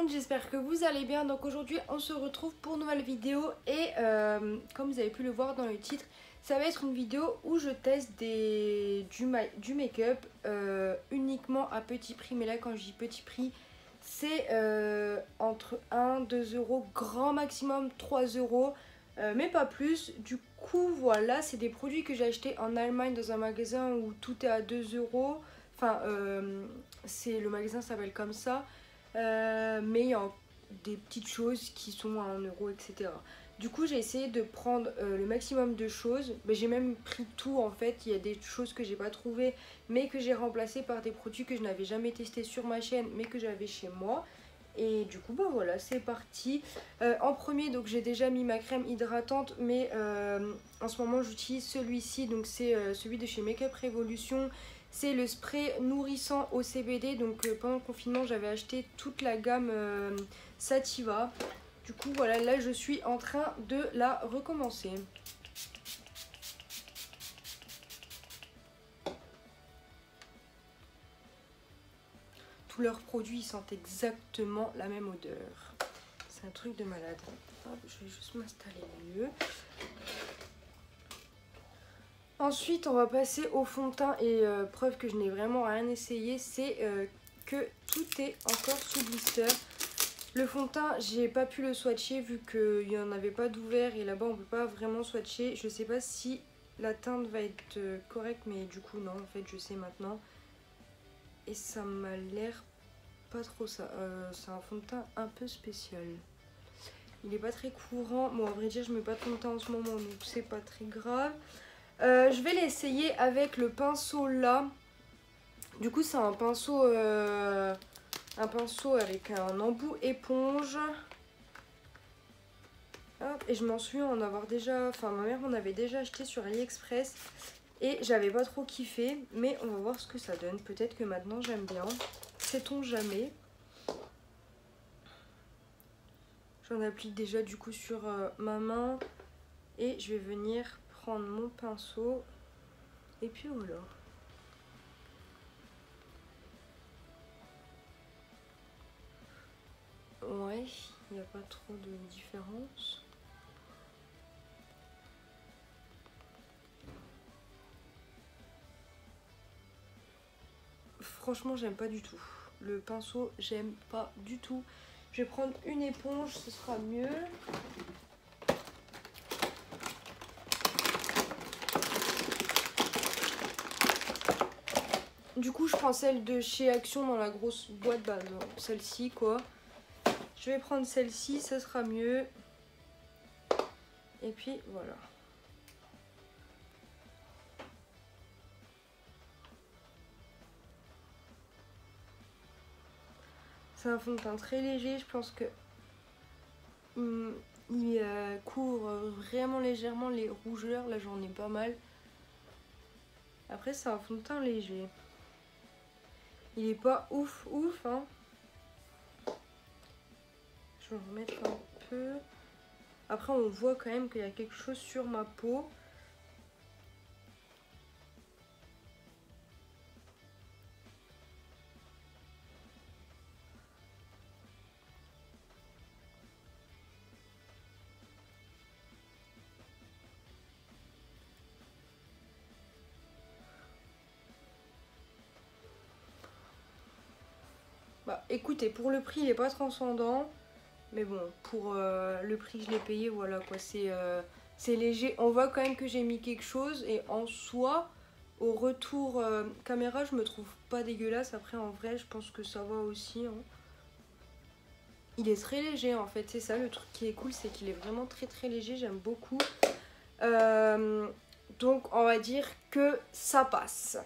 monde, j'espère que vous allez bien. Donc aujourd'hui on se retrouve pour une nouvelle vidéo et comme vous avez pu le voir dans le titre, ça va être une vidéo où je teste du make-up uniquement à petit prix. Mais là quand je dis petit prix, c'est entre 1, 2 euros, grand maximum 3 euros, mais pas plus. Du coup voilà, c'est des produits que j'ai achetés en Allemagne dans un magasin où tout est à 2 euros. Enfin, le magasin s'appelle comme ça. Mais il y a des petites choses qui sont à 1 euro, etc. Du coup, j'ai essayé de prendre le maximum de choses. J'ai même pris tout en fait. Il y a des choses que j'ai pas trouvées, mais que j'ai remplacées par des produits que je n'avais jamais testés sur ma chaîne, mais que j'avais chez moi. Et du coup, bah voilà, c'est parti. En premier, donc j'ai déjà mis ma crème hydratante, mais en ce moment, j'utilise celui-ci. Donc c'est celui de chez Make-up Revolution. C'est le spray nourrissant au CBD. Donc pendant le confinement, j'avais acheté toute la gamme Sativa. Du coup, voilà, là, je suis en train de la recommencer. Tous leurs produits, ils sentent exactement la même odeur. C'est un truc de malade. Hop, je vais juste m'installer mieux. Ensuite, on va passer au fond de teint et preuve que je n'ai vraiment rien essayé, c'est que tout est encore sous blister. Le fond de teint, j'ai pas pu le swatcher vu qu'il n'y en avait pas d'ouvert et là-bas on peut pas vraiment swatcher. Je sais pas si la teinte va être correcte, mais du coup non, en fait je sais maintenant. Et ça m'a l'air pas trop ça. C'est un fond de teint un peu spécial. Il est pas très courant. Bon, à vrai dire, je mets pas de fond de teint en ce moment, donc c'est pas très grave. Je vais l'essayer avec le pinceau là. Du coup, c'est un pinceau avec un embout éponge. Hop, et je m'en souviens en avoir déjà... Enfin, ma mère m'en avait déjà acheté sur AliExpress. Et j'avais pas trop kiffé. Mais on va voir ce que ça donne. Peut-être que maintenant j'aime bien. Sait-on jamais. J'en applique déjà du coup sur ma main. Et je vais venir prendre mon pinceau. Et puis voilà. Ouais, il n'y a pas trop de différence. Franchement, j'aime pas du tout. Le pinceau, j'aime pas du tout. Je vais prendre une éponge, ce sera mieux. Du coup, je prends celle de chez Action dans la grosse boîte, bah non, celle-ci quoi. Je vais prendre celle-ci, ça sera mieux. Et puis voilà. C'est un fond de teint très léger, je pense que il couvre vraiment légèrement les rougeurs. Là, j'en ai pas mal. Après, c'est un fond de teint léger. Il est pas ouf, hein. Je vais en remettre un peu. Après, on voit quand même qu'il y a quelque chose sur ma peau. Bah écoutez, pour le prix il est pas transcendant, mais bon, pour le prix que je l'ai payé, voilà quoi, c'est léger. On voit quand même que j'ai mis quelque chose et en soi, au retour caméra, je me trouve pas dégueulasse. Après en vrai, je pense que ça va aussi, hein. Il est très léger en fait, c'est ça le truc qui est cool, c'est qu'il est vraiment très très léger, j'aime beaucoup. Donc on va dire que ça passe.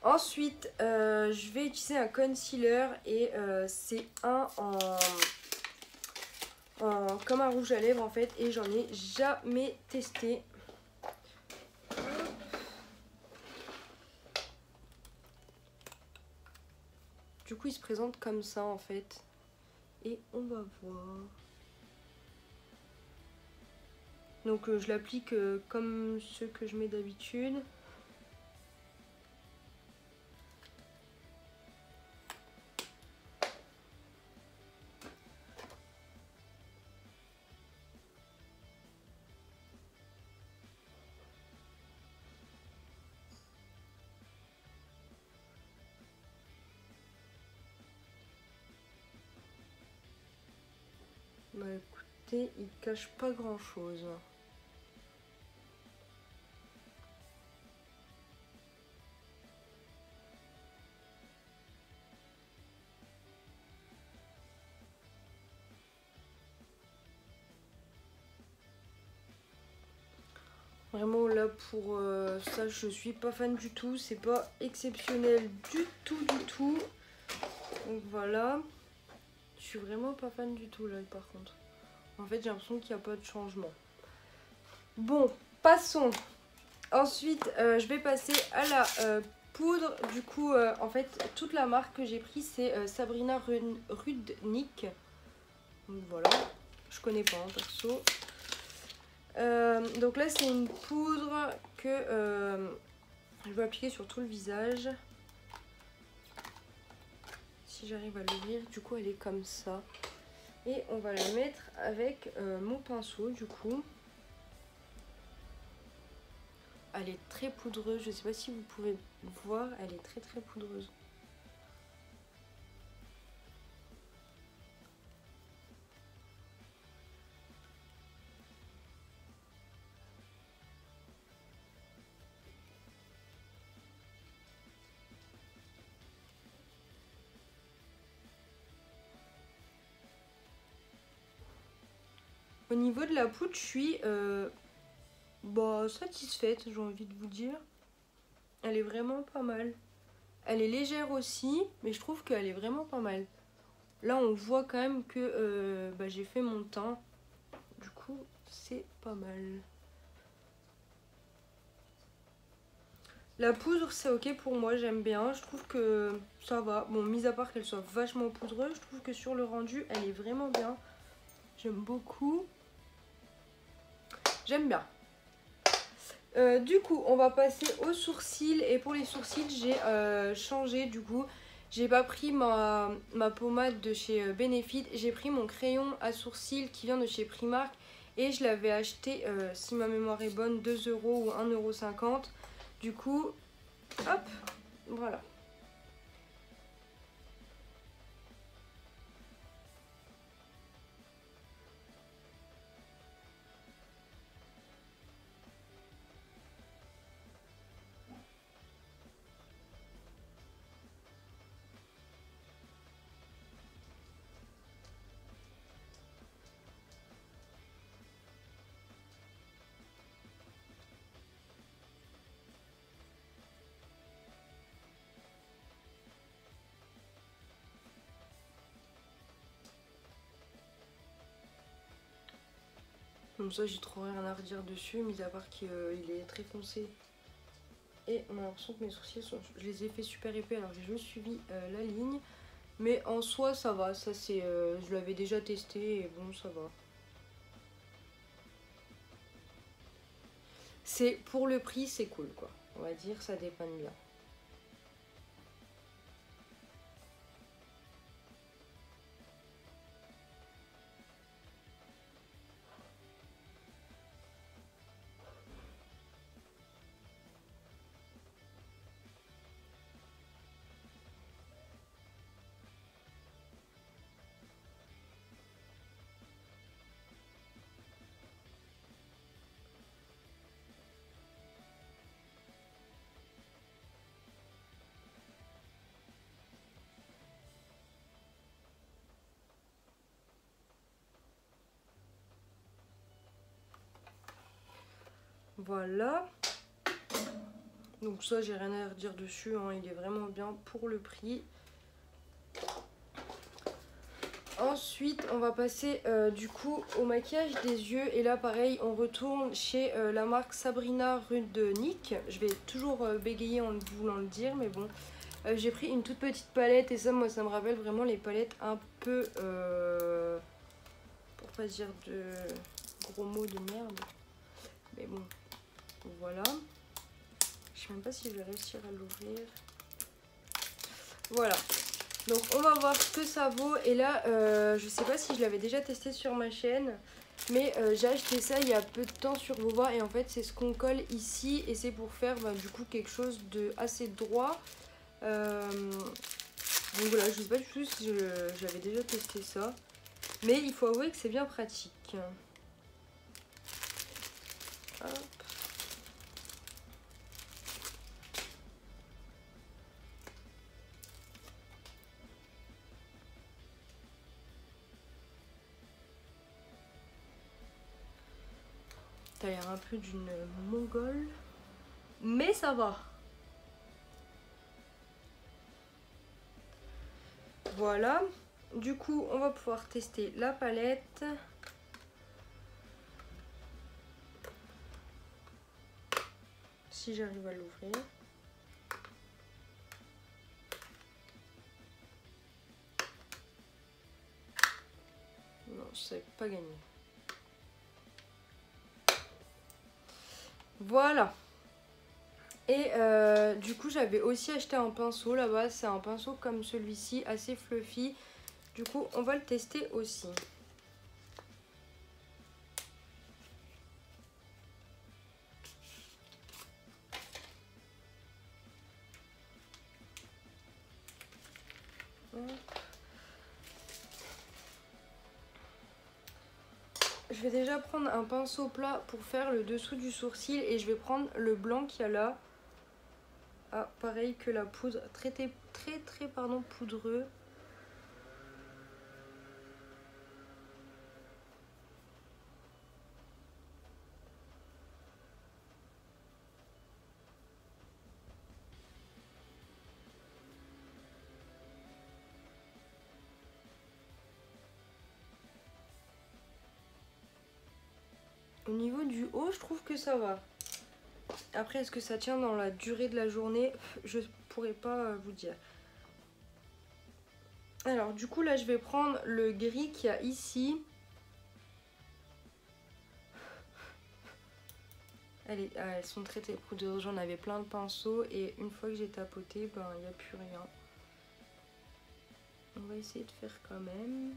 Ensuite, je vais utiliser un concealer et c'est comme un rouge à lèvres en fait, et j'en ai jamais testé. Du coup, il se présente comme ça en fait, et on va voir. Donc je l'applique comme ceux que je mets d'habitude. écoutez, il cache pas grand chose. Vraiment là pour ça je suis pas fan du tout, c'est pas exceptionnel du tout. Donc voilà, je suis vraiment pas fan du tout là par contre. En fait j'ai l'impression qu'il n'y a pas de changement. Bon, passons. Ensuite je vais passer à la poudre. Du coup en fait toute la marque que j'ai pris c'est Sabrina Rudnick. Donc voilà, je connais pas hein, perso. Donc là c'est une poudre que je vais appliquer sur tout le visage. Si j'arrive à l'ouvrir, du coup elle est comme ça. Et on va la mettre avec mon pinceau du coup. Elle est très poudreuse, je sais pas si vous pouvez voir, elle est très poudreuse. Au niveau de la poudre, je suis satisfaite, j'ai envie de vous dire. Elle est vraiment pas mal. Elle est légère aussi, mais je trouve qu'elle est vraiment pas mal. Là, on voit quand même que j'ai fait mon teint. Du coup, c'est pas mal. La poudre, c'est ok pour moi, j'aime bien. Je trouve que ça va. Bon, mis à part qu'elle soit vachement poudreuse, je trouve que sur le rendu, elle est vraiment bien. J'aime beaucoup. J'aime bien. Du coup, on va passer aux sourcils. Et pour les sourcils, j'ai changé du coup. J'ai pas pris ma pommade de chez Benefit. J'ai pris mon crayon à sourcils qui vient de chez Primark. Et je l'avais acheté, si ma mémoire est bonne, 2 € ou 1,50 €. Du coup, hop, voilà. Comme ça, j'ai trop rien à redire dessus, mis à part qu'il est très foncé. Et on a l'impression que mes sourcils sont... Je les ai fait super épais alors j'ai juste suivi la ligne. Mais en soi, ça va. Ça, c'est, je l'avais déjà testé et bon, ça va. C'est pour le prix, c'est cool quoi. On va dire, ça dépanne bien. Voilà. Donc ça, j'ai rien à redire dessus, hein. Il est vraiment bien pour le prix. Ensuite, on va passer du coup au maquillage des yeux. Et là, pareil, on retourne chez la marque Sabrina Rudnick. Je vais toujours bégayer en voulant le dire, mais bon. J'ai pris une toute petite palette et ça, moi, ça me rappelle vraiment les palettes un peu... pour pas dire de gros mots de merde. Mais bon, voilà. Je sais même pas si je vais réussir à l'ouvrir. Voilà. Donc on va voir ce que ça vaut. Et là, je sais pas si je l'avais déjà testé sur ma chaîne. Mais j'ai acheté ça il y a peu de temps sur Vova. Et en fait, c'est ce qu'on colle ici. Et c'est pour faire du coup quelque chose de assez droit. Donc voilà, je sais pas du tout si j'avais déjà testé ça. Mais il faut avouer que c'est bien pratique. Hop. T'as l'air un peu d'une mongole. Mais ça va. Voilà. Du coup, on va pouvoir tester la palette. Si j'arrive à l'ouvrir. Non, c'est pas gagné. Voilà. Et du coup, j'avais aussi acheté un pinceau là-bas. C'est un pinceau comme celui-ci, assez fluffy. Du coup, on va le tester aussi. Je vais déjà prendre un pinceau plat pour faire le dessous du sourcil et je vais prendre le blanc qu'il y a là. Ah, pareil que la poudre, très poudreux. Au niveau du haut, je trouve que ça va. Après, est-ce que ça tient dans la durée de la journée? Je pourrais pas vous dire. Alors, du coup, là, je vais prendre le gris qu'il y a ici. Elles sont très poudreuses. J'en avais plein de pinceaux et une fois que j'ai tapoté, ben, il n'y a plus rien. On va essayer de faire quand même.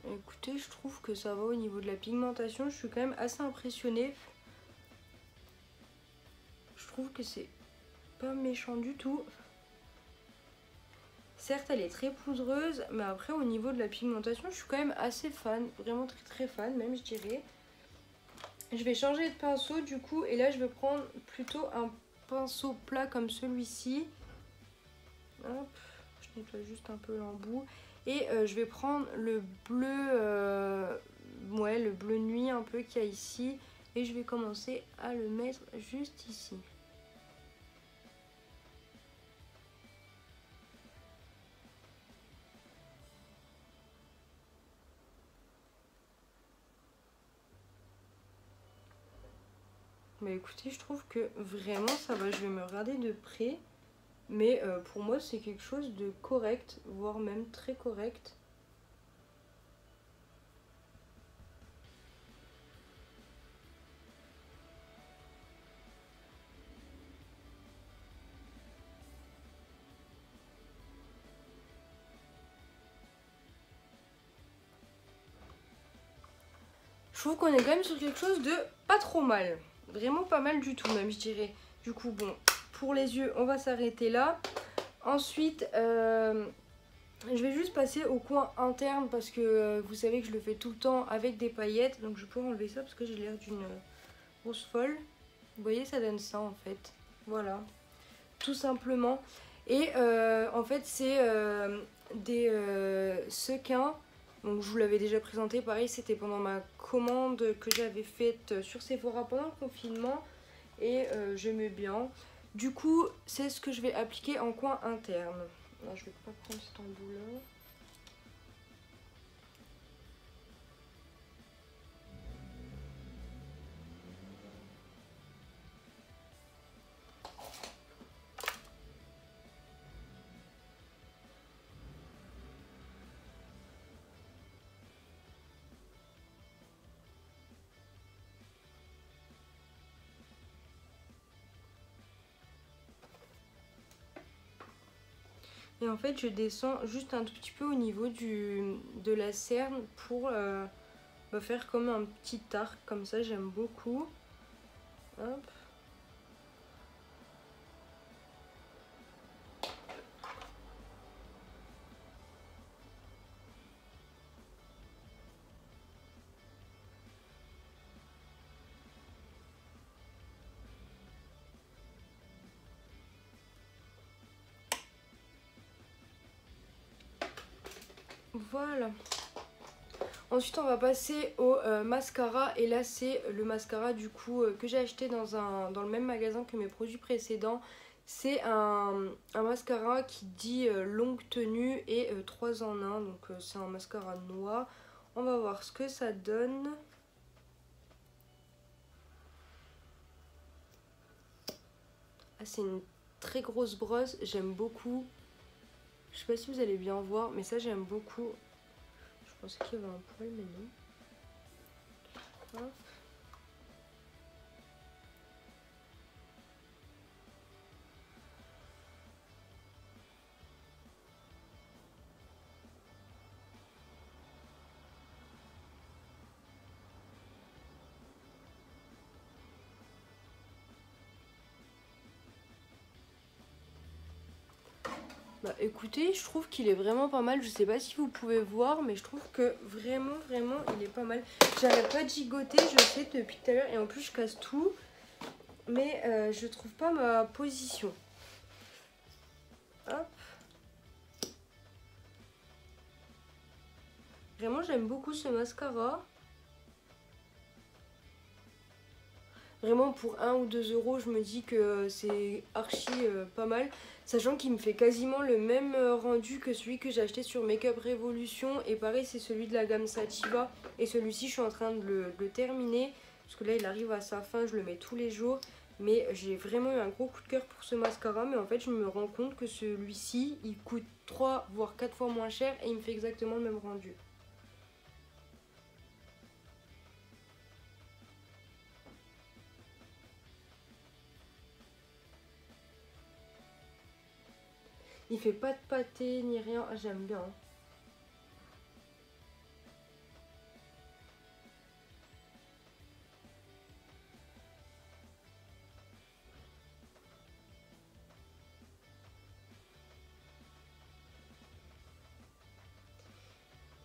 Écoutez, je trouve que ça va au niveau de la pigmentation. Je suis quand même assez impressionnée. Je trouve que c'est pas méchant du tout. Certes, elle est très poudreuse, mais après, au niveau de la pigmentation, je suis quand même assez fan. Vraiment très fan, même, je dirais. Je vais changer de pinceau, du coup. Et là, je vais prendre plutôt un pinceau plat comme celui-ci. Hop, je nettoie juste un peu l'embout. Et je vais prendre le bleu, ouais, le bleu nuit un peu qu'il y a ici. Et je vais commencer à le mettre juste ici. Bah écoutez, je trouve que vraiment ça va. Je vais me regarder de près. Mais pour moi, c'est quelque chose de correct, voire même très correct. Je trouve qu'on est quand même sur quelque chose de pas trop mal. Vraiment pas mal du tout même, je dirais. Du coup, bon, pour les yeux, on va s'arrêter là. Ensuite, je vais juste passer au coin interne parce que vous savez que je le fais tout le temps avec des paillettes. Donc je vais pouvoir enlever ça parce que j'ai l'air d'une grosse folle. Vous voyez, ça donne ça en fait. Voilà, tout simplement. Et en fait, c'est des sequins. Donc je vous l'avais déjà présenté, pareil, c'était pendant ma commande que j'avais faite sur Sephora pendant le confinement. Et j'aimais bien. Du coup, c'est ce que je vais appliquer en coin interne. Alors, je vais pas prendre cet embout là. Et en fait je descends juste un tout petit peu au niveau de la cerne pour faire comme un petit arc comme ça, j'aime beaucoup. Hop. Voilà. Ensuite on va passer au mascara et là c'est le mascara du coup que j'ai acheté dans le même magasin que mes produits précédents. C'est un mascara qui dit longue tenue et 3 en 1, donc c'est un mascara noir. On va voir ce que ça donne. Ah, c'est une très grosse brosse, j'aime beaucoup. Je sais pas si vous allez bien voir mais ça j'aime beaucoup. Je pensais qu'il y avait un poil mais non. Hop. Bah écoutez, je trouve qu'il est vraiment pas mal. Je sais pas si vous pouvez voir, mais je trouve que vraiment il est pas mal. J'arrête pas de gigoter, je sais depuis tout à l'heure, et en plus je casse tout. Mais je trouve pas ma position. Hop. Vraiment j'aime beaucoup ce mascara. Vraiment pour 1 ou 2 euros, je me dis que c'est archi pas mal. Sachant qu'il me fait quasiment le même rendu que celui que j'ai acheté sur Makeup Revolution. Et pareil, c'est celui de la gamme Sativa. Et celui-ci, je suis en train de le terminer. Parce que là, il arrive à sa fin, je le mets tous les jours. Mais j'ai vraiment eu un gros coup de cœur pour ce mascara. Mais en fait, je me rends compte que celui-ci, il coûte 3 voire 4 fois moins cher. Et il me fait exactement le même rendu. Il fait pas de pâté ni rien. J'aime bien.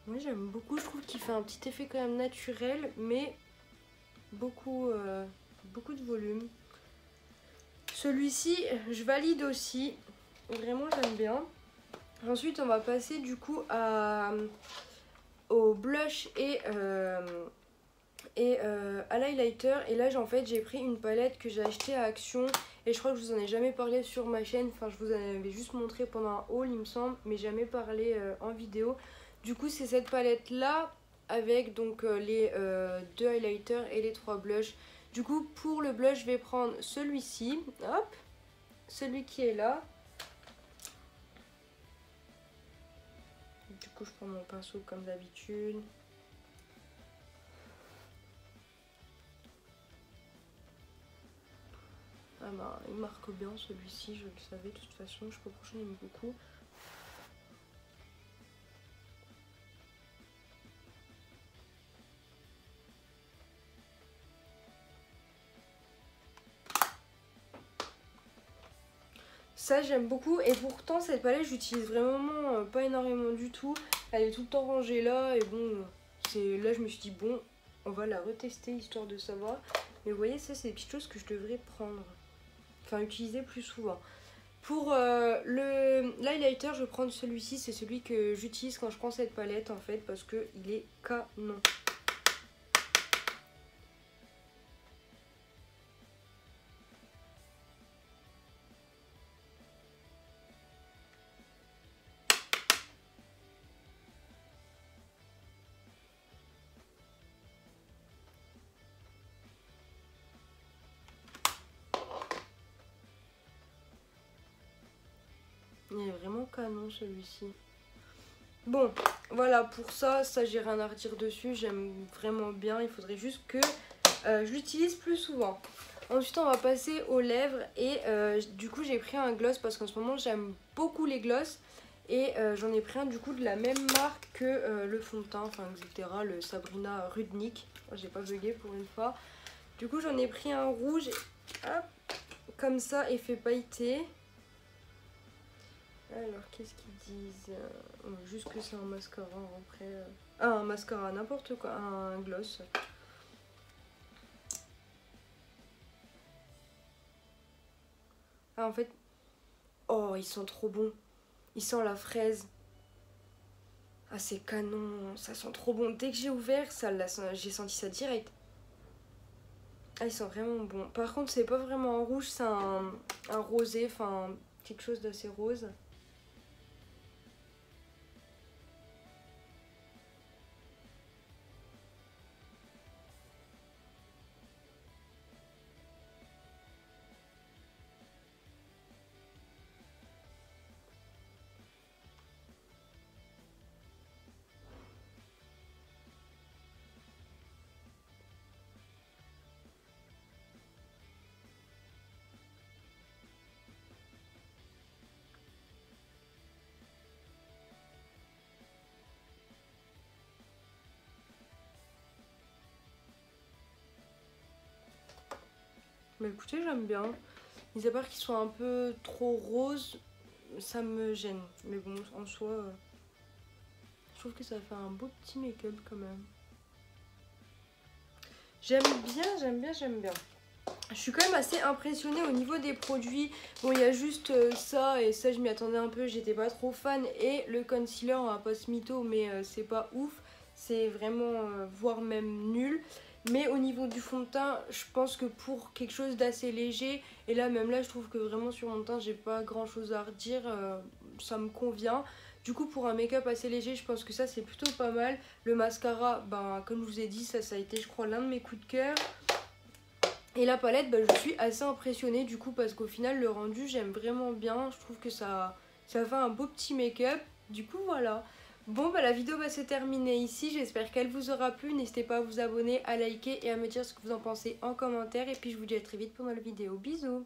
Moi j'aime beaucoup, je trouve qu'il fait un petit effet quand même naturel, mais beaucoup, beaucoup de volume. Celui-ci, je valide aussi, vraiment j'aime bien. Ensuite on va passer du coup au blush et à l'highlighter. Et là en fait j'ai pris une palette que j'ai achetée à Action. Et je crois que je vous en ai jamais parlé sur ma chaîne, enfin je vous en avais juste montré pendant un haul il me semble, mais jamais parlé en vidéo. Du coup c'est cette palette là avec donc les 2 highlighters et les 3 blushs. Du coup pour le blush je vais prendre celui-ci, hop, celui qui est là. Du coup je prends mon pinceau comme d'habitude. Ah bah il marque bien celui-ci, je le savais de toute façon, je peux prochain aime beaucoup. Ça j'aime beaucoup et pourtant cette palette j'utilise vraiment pas énormément du tout. Elle est tout le temps rangée là et bon, là je me suis dit bon, on va la retester histoire de savoir. Mais vous voyez ça c'est des petites choses que je devrais prendre, enfin utiliser plus souvent. Pour l'highlighter je vais prendre celui-ci, c'est celui que j'utilise quand je prends cette palette en fait parce qu'il est canon. Il est vraiment canon celui-ci. Bon, voilà pour ça j'ai rien à redire dessus, j'aime vraiment bien. Il faudrait juste que je l'utilise plus souvent. Ensuite on va passer aux lèvres et du coup j'ai pris un gloss parce qu'en ce moment j'aime beaucoup les gloss. Et j'en ai pris un du coup de la même marque que le fond de teint, enfin etc. Le Sabrina Rudnick. Oh, j'ai pas bugué pour une fois. Du coup j'en ai pris un rouge, hop, comme ça, effet pailleté. Alors qu'est-ce qu'ils disent? Juste que c'est un mascara après. Ah, un mascara, n'importe quoi, un gloss. Ah en fait, oh ils sont trop bons. Ils sentent la fraise. Ah c'est canon, ça sent trop bon. Dès que j'ai ouvert, j'ai senti ça direct. Ah ils sont vraiment bons. Par contre c'est pas vraiment un rouge, c'est un rosé, enfin quelque chose d'assez rose. Mais écoutez, j'aime bien. Mis à part qu'ils soient un peu trop roses, ça me gêne. Mais bon, en soi, je trouve que ça fait un beau petit make-up quand même. J'aime bien, j'aime bien, j'aime bien. Je suis quand même assez impressionnée au niveau des produits. Bon, il y a juste ça, et ça je m'y attendais un peu, j'étais pas trop fan. Et le concealer, on va pas se mytho, mais c'est pas ouf. C'est vraiment, voire même nul. Mais au niveau du fond de teint, je pense que pour quelque chose d'assez léger, et là même là je trouve que vraiment sur mon teint j'ai pas grand chose à redire, ça me convient. Du coup pour un make-up assez léger, je pense que ça c'est plutôt pas mal. Le mascara, ben, comme je vous ai dit, ça a été je crois l'un de mes coups de cœur. Et la palette, bah, je suis assez impressionnée du coup parce qu'au final le rendu j'aime vraiment bien. Je trouve que ça fait un beau petit make-up. Du coup voilà. Bon bah la vidéo va se terminer ici. J'espère qu'elle vous aura plu. N'hésitez pas à vous abonner, à liker et à me dire ce que vous en pensez en commentaire. Et puis je vous dis à très vite pour une nouvelle vidéo. Bisous.